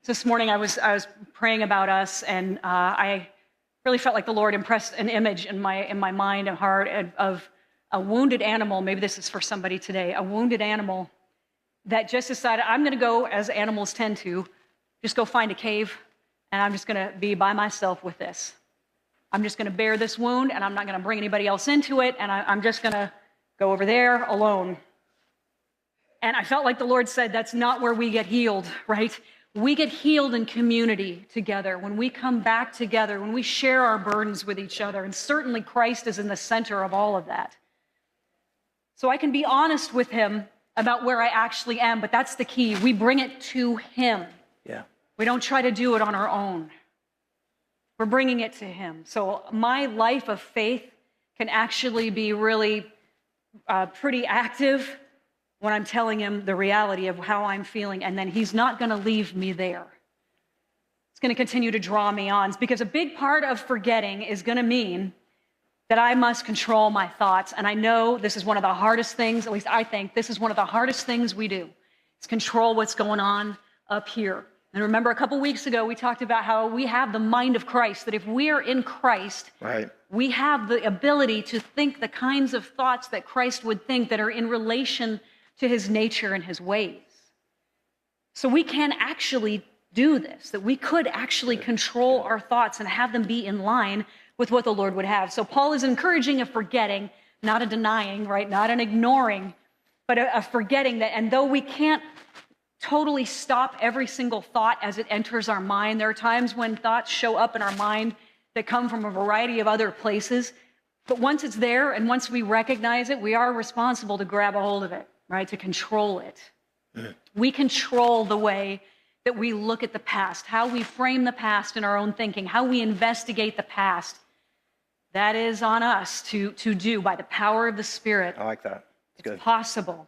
This morning I was praying about us, and I really felt like the Lord impressed an image in my mind and heart of a wounded animal. Maybe this is for somebody today. A wounded animal that just decided, I'm going to go, as animals tend to, just go find a cave, and I'm just going to be by myself with this. I'm just going to bear this wound, and I'm not going to bring anybody else into it, and I'm just going to go over there alone. And I felt like the Lord said, that's not where we get healed, right? We get healed in community together, when we come back together, when we share our burdens with each other, and certainly Christ is in the center of all of that. So I can be honest with him about where I actually am, but that's the key. We bring it to him. Yeah. We don't try to do it on our own. We're bringing it to him. So my life of faith can actually be really pretty active when I'm telling him the reality of how I'm feeling, and then he's not going to leave me there. It's going to continue to draw me on, because a big part of forgetting is going to mean that I must control my thoughts. And I know this is one of the hardest things, at least I think, this is one of the hardest things we do. It's control what's going on up here. And remember, a couple weeks ago, we talked about how we have the mind of Christ, that if we are in Christ, Right. we have the ability to think the kinds of thoughts that Christ would think that are in relation to his nature and his ways. So we can actually do this, that we could actually control our thoughts and have them be in line with what the Lord would have. So Paul is encouraging a forgetting, not a denying, right? Not an ignoring, but a forgetting that, and though we can't totally stop every single thought as it enters our mind, there are times when thoughts show up in our mind that come from a variety of other places. But once it's there and once we recognize it, we are responsible to grab a hold of it, right? To control it. We control the way that we look at the past, how we frame the past in our own thinking, how we investigate the past. That is on us to do by the power of the Spirit. I like that. It's good. It's possible.